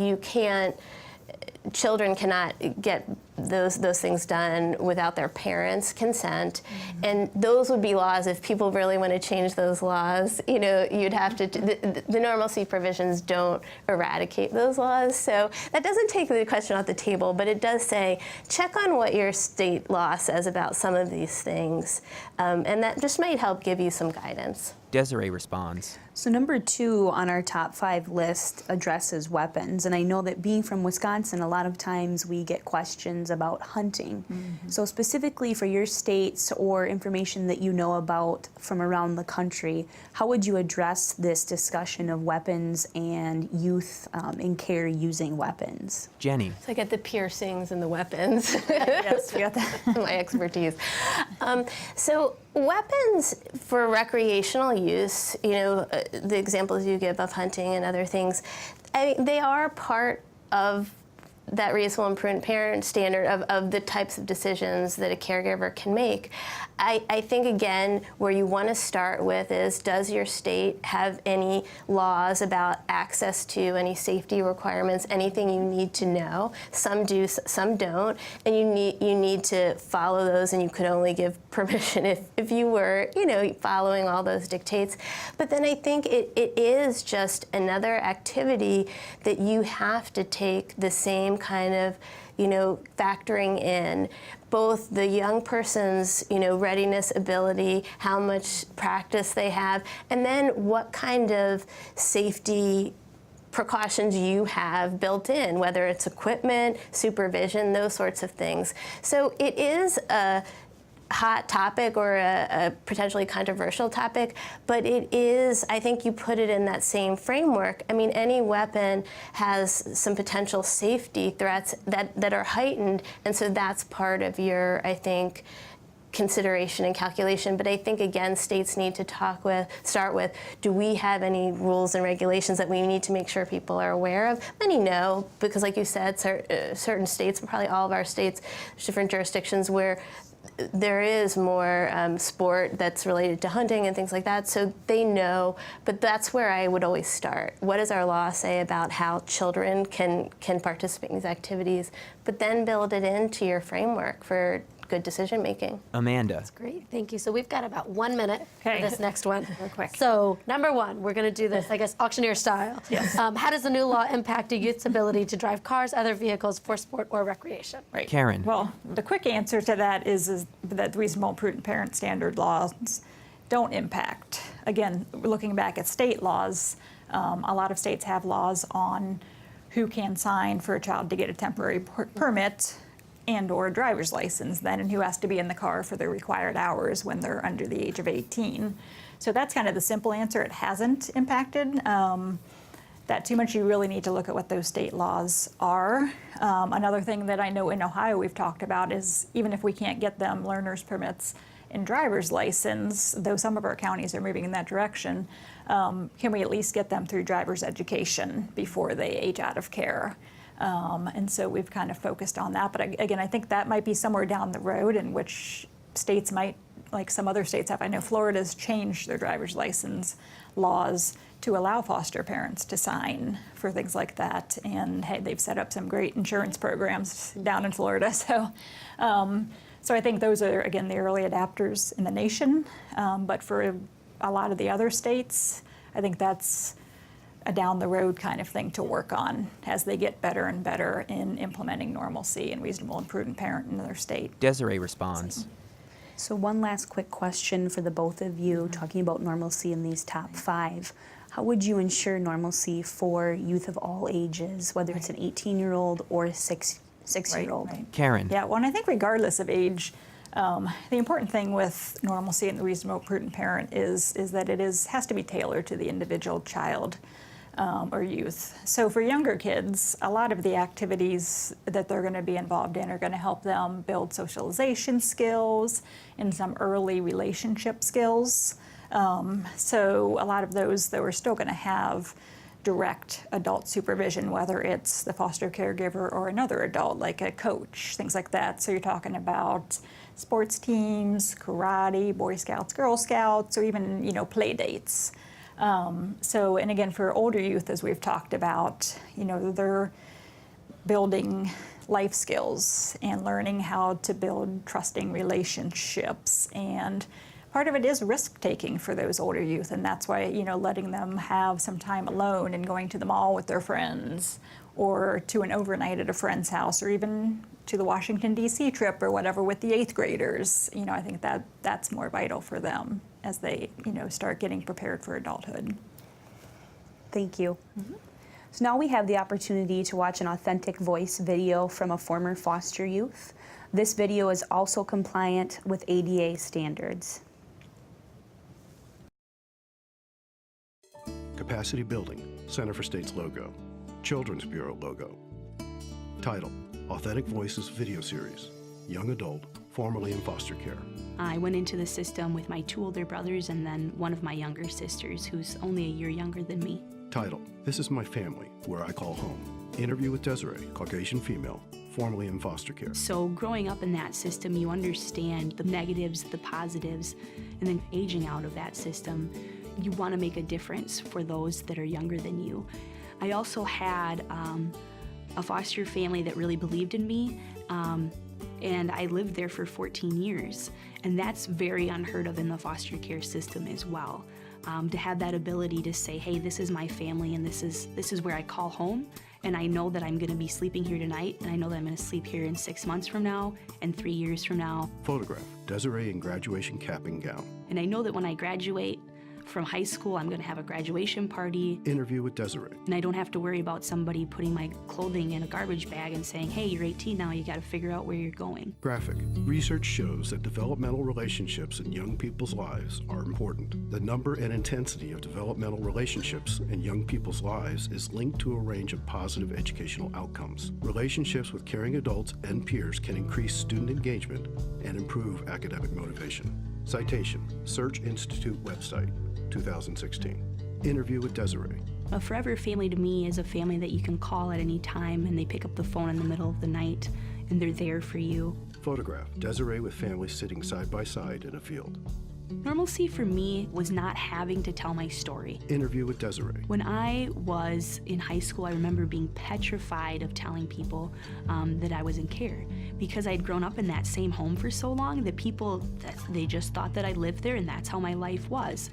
Speaker 8: children cannot get those things done without their parents' consent. Mm-hmm. And those would be laws, if people really want to change those laws, you'd have to, the normalcy provisions don't eradicate those laws. So that doesn't take the question off the table, but it does say, check on what your state law says about some of these things. And that just might help give you some guidance.
Speaker 1: Desiree responds.
Speaker 9: So number 2 on our top 5 list addresses weapons, and I know that being from Wisconsin, a lot of times we get questions about hunting. So specifically for your states or information that you know about from around the country, how would you address this discussion of weapons and youth in care using weapons?
Speaker 1: Jenny.
Speaker 8: So I get the piercings and the weapons.
Speaker 7: Yes, we got that.
Speaker 8: My expertise. So weapons for recreational use, the examples you give of hunting and other things, they are part of that reasonable and prudent parent standard of the types of decisions that a caregiver can make. I think, again, where you want to start with is, does your state have any laws about access to any safety requirements, anything you need to know? Some do, some don't, and you need to follow those, and you could only give permission if you were, following all those dictates. But then I think it is just another activity that you have to take the same kind of, factoring in both the young person's, readiness, ability, how much practice they have, and then what kind of safety precautions you have built in, whether it's equipment, supervision, those sorts of things. So it is a hot topic or a potentially controversial topic, but it is, I think you put it in that same framework. I mean, any weapon has some potential safety threats that are heightened, and so that's part of your, I think, consideration and calculation. But I think, again, states need to start with, do we have any rules and regulations that we need to make sure people are aware of? Many know, because like you said, certain states, probably all of our states, there's different jurisdictions where there is more sport that's related to hunting and things like that, so they know, but that's where I would always start. What does our law say about how children can participate in these activities? But then build it into your framework for good decision making.
Speaker 1: Amanda.
Speaker 2: Great, thank you. So we've got about 1 minute for
Speaker 7: Okay.
Speaker 2: this next one.
Speaker 7: Real quick.
Speaker 2: So number 1, we're going to do this, I guess, auctioneer style.
Speaker 7: Yes.
Speaker 2: How does the new law impact a youth's ability to drive cars, other vehicles for sport or recreation?
Speaker 7: Right.
Speaker 1: Karen.
Speaker 7: Well, the quick answer to that is that reasonable and prudent parent standard laws don't impact. Again, looking back at state laws, a lot of states have laws on who can sign for a child to get a temporary permit and or a driver's license then, and who has to be in the car for the required hours when they're under the age of 18. So that's kind of the simple answer. It hasn't impacted that too much. You really need to look at what those state laws are. Another thing that I know in Ohio we've talked about is, even if we can't get them learner's permits and driver's license, though some of our counties are moving in that direction, can we at least get them through driver's education before they age out of care? And so we've kind of focused on that. But again, I think that might be somewhere down the road in which states might, like some other states have. I know Florida's changed their driver's license laws to allow foster parents to sign for things like that. And hey, they've set up some great insurance programs down in Florida. So I think those are, again, the early adapters in the nation. But for a lot of the other states, I think that's a down the road kind of thing to work on as they get better and better in implementing normalcy and reasonable and prudent parent in their state.
Speaker 1: Desiree responds.
Speaker 9: So one last quick question for the both of you, talking about normalcy in these top 5. How would you ensure normalcy for youth of all ages, whether it's an 18-year-old or a six-year-old?
Speaker 7: Right.
Speaker 1: Karen.
Speaker 7: Yeah, well, and I think regardless of age, the important thing with normalcy and the reasonable prudent parent is that it has to be tailored to the individual child or youth. So for younger kids, a lot of the activities that they're going to be involved in are going to help them build socialization skills and some early relationship skills. So a lot of those, though, are still going to have direct adult supervision, whether it's the foster caregiver or another adult, like a coach, things like that. So you're talking about sports teams, karate, Boy Scouts, Girl Scouts, or even, play dates. And again, for older youth, as we've talked about, they're building life skills and learning how to build trusting relationships and part of it is risk-taking for those older youth, and that's why, letting them have some time alone and going to the mall with their friends, or to an overnight at a friend's house, or even to the Washington, D.C. trip or whatever with the 8th graders. I think that's more vital for them as they, start getting prepared for adulthood.
Speaker 9: Thank you. So now we have the opportunity to watch an authentic voice video from a former foster youth. This video is also compliant with ADA standards.
Speaker 3: Capacity Building, Center for State's logo. Children's Bureau logo. Title, Authentic Voices Video Series. Young adult, formerly in foster care.
Speaker 10: I went into the system with my 2 older brothers and then one of my younger sisters, who's only a year younger than me.
Speaker 3: Title, This Is My Family, Where I Call Home. Interview with Desiree, Caucasian female, formerly in foster care.
Speaker 10: So growing up in that system, you understand the negatives, the positives, and then aging out of that system, you want to make a difference for those that are younger than you. I also had a foster family that really believed in me, and I lived there for 14 years. And that's very unheard of in the foster care system as well. To have that ability to say, hey, this is my family and this is where I call home, and I know that I'm going to be sleeping here tonight, and I know that I'm going to sleep here in 6 months from now and 3 years from now.
Speaker 3: Photograph, Desiree in graduation cap and gown.
Speaker 10: And I know that when I graduate from high school, I'm going to have a graduation party.
Speaker 3: Interview with Desiree.
Speaker 10: And I don't have to worry about somebody putting my clothing in a garbage bag and saying, hey, you're 18 now, you got to figure out where you're going.
Speaker 3: Graphic. Research shows that developmental relationships in young people's lives are important. The number and intensity of developmental relationships in young people's lives is linked to a range of positive educational outcomes. Relationships with caring adults and peers can increase student engagement and improve academic motivation. Citation, Search Institute website, 2016. Interview with Desiree.
Speaker 10: A forever family to me is a family that you can call at any time and they pick up the phone in the middle of the night and they're there for you.
Speaker 3: Photograph, Desiree with family sitting side by side in a field.
Speaker 10: Normalcy for me was not having to tell my story.
Speaker 3: Interview with Desiree.
Speaker 10: When I was in high school, I remember being petrified of telling people that I was in care, because I'd grown up in that same home for so long that they just thought that I lived there and that's how my life was.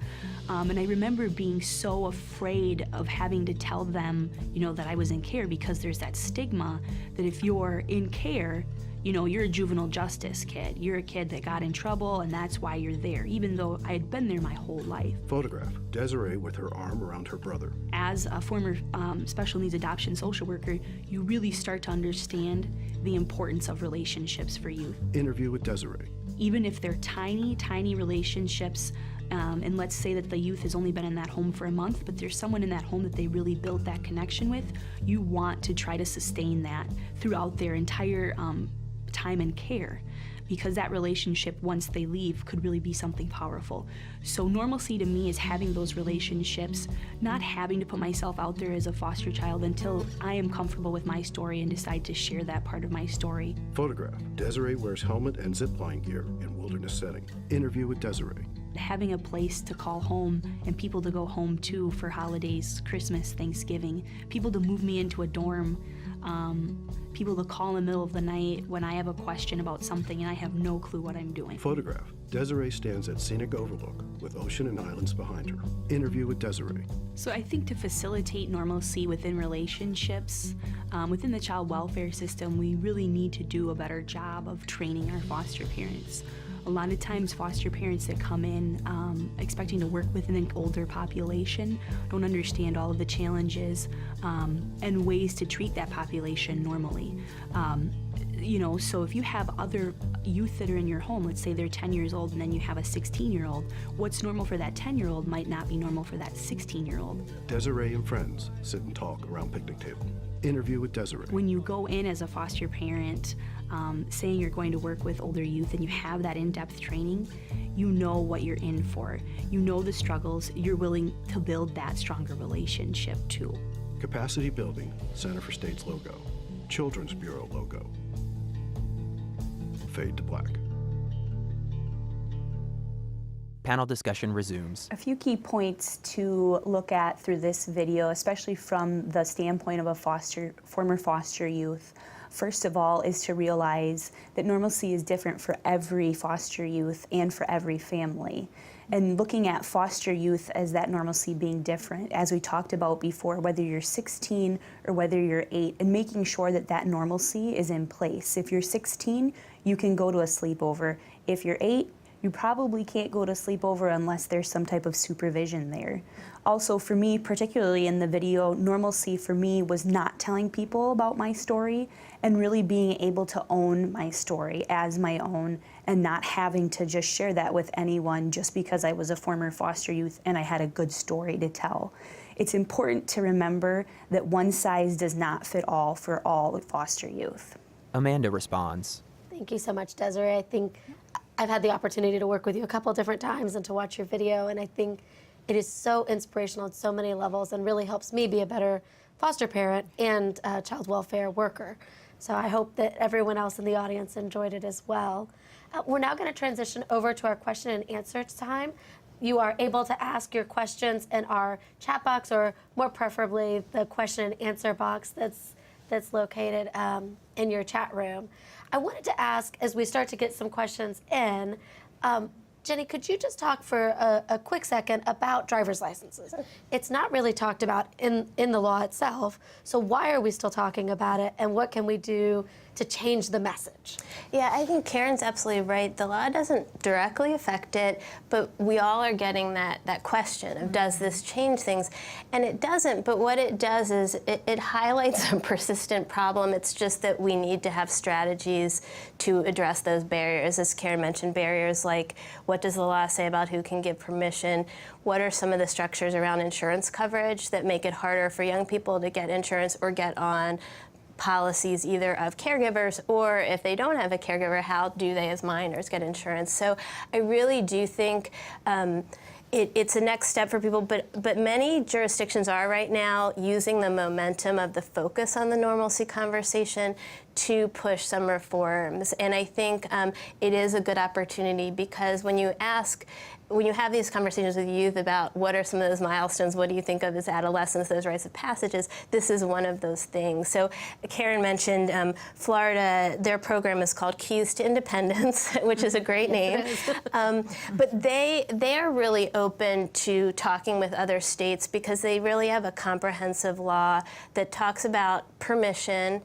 Speaker 10: And I remember being so afraid of having to tell them, that I was in care, because there's that stigma that if you're in care, you're a juvenile justice kid. You're a kid that got in trouble and that's why you're there, even though I had been there my whole life.
Speaker 3: Photograph, Desiree with her arm around her brother.
Speaker 10: As a former special needs adoption social worker, you really start to understand the importance of relationships for youth.
Speaker 3: Interview with Desiree.
Speaker 10: Even if they're tiny, tiny relationships, and let's say that the youth has only been in that home for a month, but there's someone in that home that they really built that connection with, you want to try to sustain that throughout their entire time and care, because that relationship, once they leave, could really be something powerful. So normalcy to me is having those relationships, not having to put myself out there as a foster child until I am comfortable with my story and decide to share that part of my story.
Speaker 3: Photograph, Desiree wears helmet and zipline gear in wilderness setting. Interview with Desiree.
Speaker 10: Having a place to call home and people to go home to for holidays, Christmas, Thanksgiving, people to move me into a dorm, people to call in the middle of the night when I have a question about something and I have no clue what I'm doing.
Speaker 3: Photograph, Desiree stands at scenic overlook with ocean and islands behind her. Interview with Desiree.
Speaker 10: So I think to facilitate normalcy within relationships, within the child welfare system, we really need to do a better job of training our foster parents. A lot of times foster parents that come in expecting to work with an older population don't understand all of the challenges and ways to treat that population normally. So if you have other youth that are in your home, let's say they're 10 years old and then you have a 16-year-old, what's normal for that 10-year-old might not be normal for that 16-year-old.
Speaker 3: Desiree and friends sit and talk around picnic table. Interview with Desiree.
Speaker 10: When you go in as a foster parent, saying you're going to work with older youth and you have that in-depth training, you know what you're in for. You know the struggles. You're willing to build that stronger relationship too.
Speaker 3: Capacity Building, Center for State's logo. Children's Bureau logo. Fade to black.
Speaker 1: Panel discussion resumes.
Speaker 9: A few key points to look at through this video, especially from the standpoint of a former foster youth. first of all, is to realize that normalcy is different for every foster youth and for every family. And looking at foster youth as that normalcy being different, as we talked about before, whether you're 16 or whether you're 8, and making sure that that normalcy is in place. If you're 16, you can go to a sleepover. If you're 8, you probably can't go to sleepover unless there's some type of supervision there. Also, for me, particularly in the video, normalcy for me was not telling people about my story and really being able to own my story as my own and not having to just share that with anyone just because I was a former foster youth and I had a good story to tell. It's important to remember that one size does not fit all for all foster youth.
Speaker 1: Amanda responds.
Speaker 2: Thank you so much, Desiree. I think I've had the opportunity to work with you a couple different times and to watch your video, and I think it is so inspirational at so many levels and really helps me be a better foster parent and child welfare worker. So I hope that everyone else in the audience enjoyed it as well. We're now going to transition over to our question and answer time. You are able to ask your questions in our chat box, or more preferably the question and answer box that's located in your chat room. I wanted to ask, as we start to get some questions in, Jenny, could you just talk for a quick second about driver's licenses? It's not really talked about in the law itself, so why are we still talking about it, and what can we do to change the message?
Speaker 8: Yeah, I think Karen's absolutely right. The law doesn't directly affect it, but we all are getting that question of, does this change things? And it doesn't, but what it does is it highlights a persistent problem. It's just that we need to have strategies to address those barriers. As Karen mentioned, barriers like, what does the law say about who can give permission? What are some of the structures around insurance coverage that make it harder for young people to get insurance or get on policies either of caregivers, or if they don't have a caregiver, how do they as minors get insurance? So I really do think it's a next step for people, but many jurisdictions are right now using the momentum of the focus on the normalcy conversation to push some reforms. And I think it is a good opportunity, because when you have these conversations with youth about what are some of those milestones, what do you think of as adolescence, those rites of passages, this is one of those things. So Karen mentioned Florida, their program is called Keys to Independence, which is a great name. But they're really open to talking with other states, because they really have a comprehensive law that talks about permission,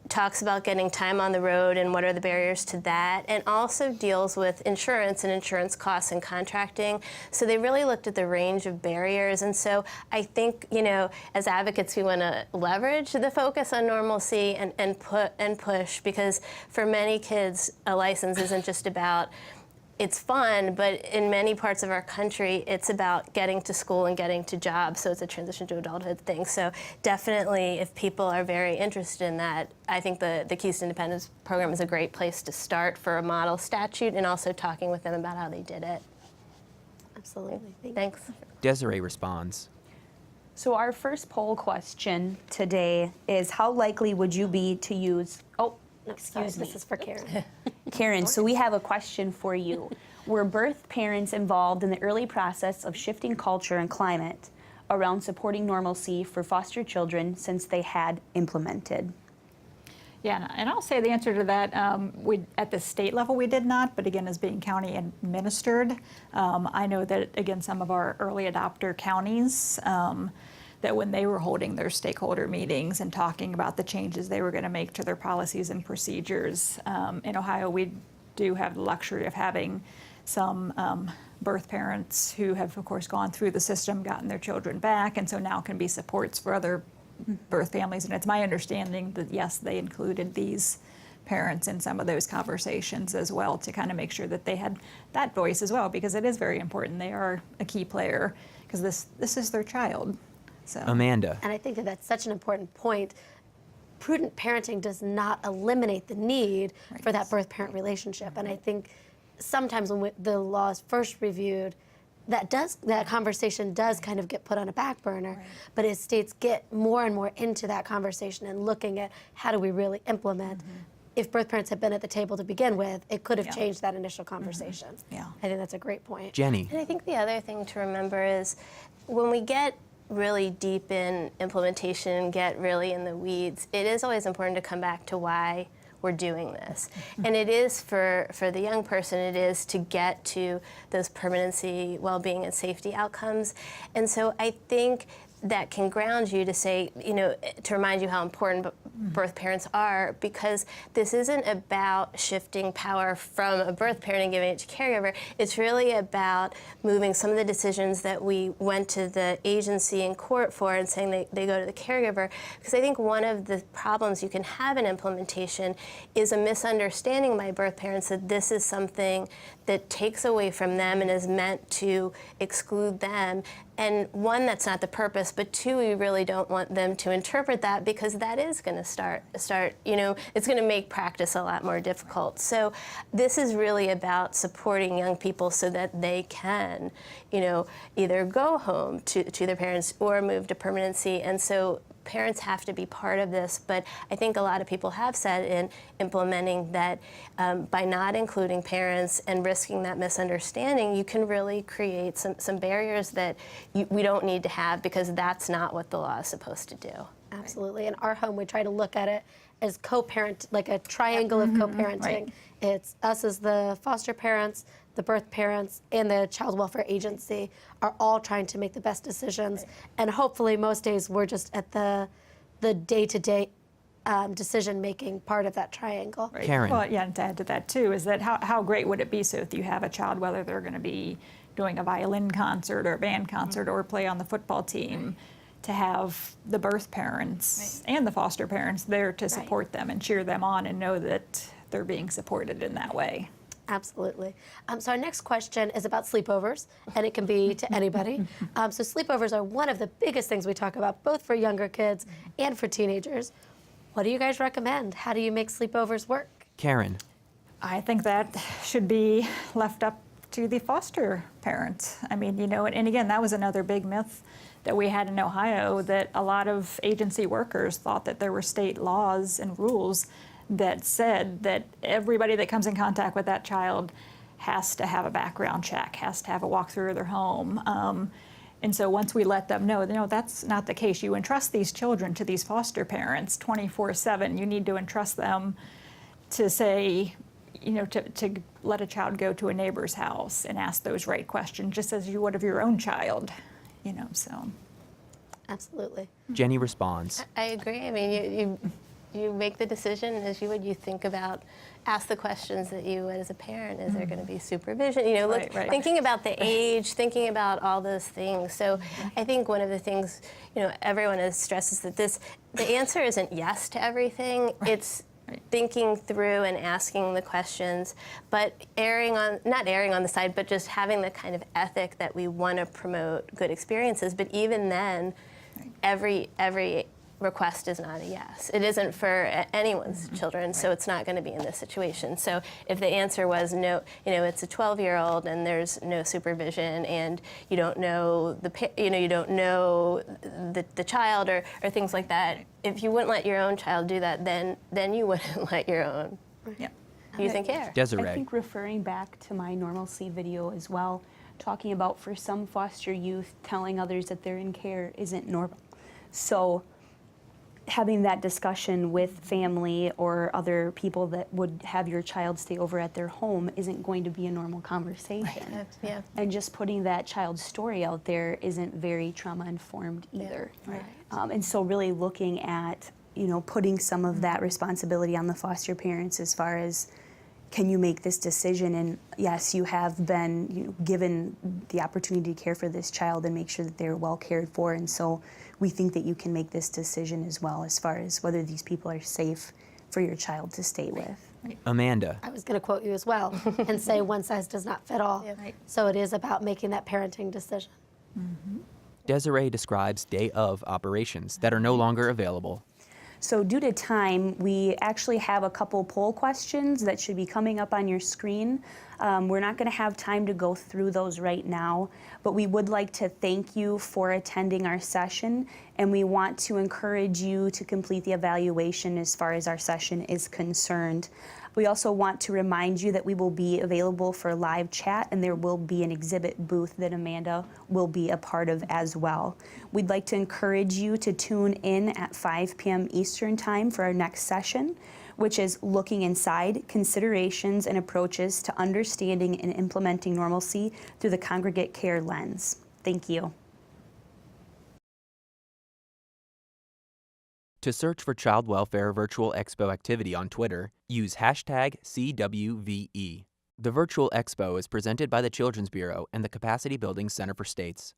Speaker 8: talks about getting time on the road and what are the barriers to that, and also deals with insurance and insurance costs and contracting. So they really looked at the range of barriers. And so I think, as advocates, we want to leverage the focus on normalcy and push, because for many kids, a license isn't just about, it's fun, but in many parts of our country, it's about getting to school and getting to jobs, so it's a transition to adulthood thing. So definitely, if people are very interested in that, I think the Keys to Independence program is a great place to start for a model statute, and also talking with them about how they did it.
Speaker 2: Absolutely.
Speaker 8: Thanks.
Speaker 1: Desiree responds.
Speaker 9: So our first poll question today is, how likely would you be to use,
Speaker 2: Excuse me. This is for Karen.
Speaker 9: Karen, so we have a question for you. Were birth parents involved in the early process of shifting culture and climate around supporting normalcy for foster children since they had implemented?
Speaker 7: Yeah, and I'll say the answer to that, at the state level we did not, but again, as being county administered, I know that, again, some of our early adopter counties, that when they were holding their stakeholder meetings and talking about the changes they were going to make to their policies and procedures, in Ohio we do have the luxury of having some birth parents who have, of course, gone through the system, gotten their children back, and so now can be supports for other birth families. And it's my understanding that, yes, they included these parents in some of those conversations as well, to kind of make sure that they had that voice as well, because it is very important. They are a key player, because this is their child. So.
Speaker 1: Amanda.
Speaker 2: And I think that that's such an important point. Prudent parenting does not eliminate the need for that birth-parent relationship. And I think sometimes when the law is first reviewed, that conversation does kind of get put on a back burner. But as states get more and more into that conversation and looking at how do we really implement, if birth parents had been at the table to begin with, it could have changed that initial conversation.
Speaker 7: Yeah.
Speaker 2: I think that's a great point.
Speaker 1: Jenny.
Speaker 8: And I think the other thing to remember is, when we get really deep in implementation and get really in the weeds, it is always important to come back to why we're doing this. And it is for the young person, it is to get to those permanency, well-being, and safety outcomes. And so I think that can ground you to say, you know, to remind you how important birth parents are, because this isn't about shifting power from a birth parent and giving it to caregiver. It's really about moving some of the decisions that we went to the agency in court for and saying they go to the caregiver. Because I think one of the problems you can have in implementation is a misunderstanding by birth parents that this is something that takes away from them and is meant to exclude them. And one, that's not the purpose, but two, we really don't want them to interpret that, because that is going to start, you know, it's going to make practice a lot more difficult. So this is really about supporting young people so that they can, you know, either go home to their parents or move to permanency. And so parents have to be part of this, but I think a lot of people have said in implementing that by not including parents and risking that misunderstanding, you can really create some barriers that we don't need to have, because that's not what the law is supposed to do.
Speaker 2: Absolutely. In our home, we try to look at it as co-parent, like a triangle of co-parenting.
Speaker 7: Right.
Speaker 2: It's us as the foster parents, the birth parents, and the child welfare agency are all trying to make the best decisions. And hopefully most days we're just at the day-to-day decision-making part of that triangle.
Speaker 7: Right.
Speaker 1: Karen.
Speaker 7: Well, yeah, and to add to that too, is that how great would it be, so if you have a child, whether they're going to be doing a violin concert or a band concert or play on the football team, to have the birth parents and the foster parents there to support them and cheer them on and know that they're being supported in that way.
Speaker 2: Absolutely. So our next question is about sleepovers, and it can be to anybody. So sleepovers are one of the biggest things we talk about, both for younger kids and for teenagers. What do you guys recommend? How do you make sleepovers work?
Speaker 1: Karen.
Speaker 7: I think that should be left up to the foster parents. I mean, you know, and again, that was another big myth that we had in Ohio, that a lot of agency workers thought that there were state laws and rules that said that everybody that comes in contact with that child has to have a background check, has to have a walkthrough of their home. And so once we let them know, no, that's not the case. You entrust these children to these foster parents 24/7. You need to entrust them to say, you know, to let a child go to a neighbor's house and ask those right questions, just as you would of your own child, you know, so.
Speaker 2: Absolutely.
Speaker 1: Jenny responds.
Speaker 8: I agree. I mean, you make the decision as you would. You think about, ask the questions that you would as a parent. Is there going to be supervision? You know, look, thinking about the age, thinking about all those things. So I think one of the things, you know, everyone stresses that the answer isn't yes to everything. It's thinking through and asking the questions, but not erring on the side, but just having the kind of ethic that we want to promote good experiences. But even then, every request is not a yes. It isn't for anyone's children, so it's not going to be in this situation. So if the answer was no, you know, it's a 12-year-old and there's no supervision, and you don't know the child or things like that. If you wouldn't let your own child do that, then you wouldn't let your own youth and care.
Speaker 1: Desiree.
Speaker 10: I think referring back to my Normalcy video as well, talking about for some foster youth, telling others that they're in care isn't normal. So having that discussion with family or other people that would have your child stay over at their home isn't going to be a normal conversation.
Speaker 8: Yeah.
Speaker 10: And just putting that child's story out there isn't very trauma-informed either. And so really looking at, you know, putting some of that responsibility on the foster parents as far as, can you make this decision? And yes, you have been, you know, given the opportunity to care for this child and make sure that they're well cared for. And so we think that you can make this decision as well, as far as whether these people are safe for your child to stay with.
Speaker 1: Amanda.
Speaker 2: I was going to quote you as well and say one size does not fit all. So it is about making that parenting decision.
Speaker 1: Desiree describes day of operations that are no longer available.
Speaker 10: So due to time, we actually have a couple poll questions that should be coming up on your screen. We're not going to have time to go through those right now, but we would like to thank you for attending our session, and we want to encourage you to complete the evaluation as far as our session is concerned.
Speaker 9: We also want to remind you that we will be available for live chat, and there will be an exhibit booth that Amanda will be a part of as well. We'd like to encourage you to tune in at 5 p.m. Eastern Time for our next session, which is Looking Inside, Considerations and Approaches to Understanding and Implementing Normalcy Through the Congregate Care Lens. Thank you.
Speaker 1: To search for Child Welfare Virtual Expo activity on Twitter, use hashtag CWVE. The Virtual Expo is presented by the Children's Bureau and the Capacity Building Center for States.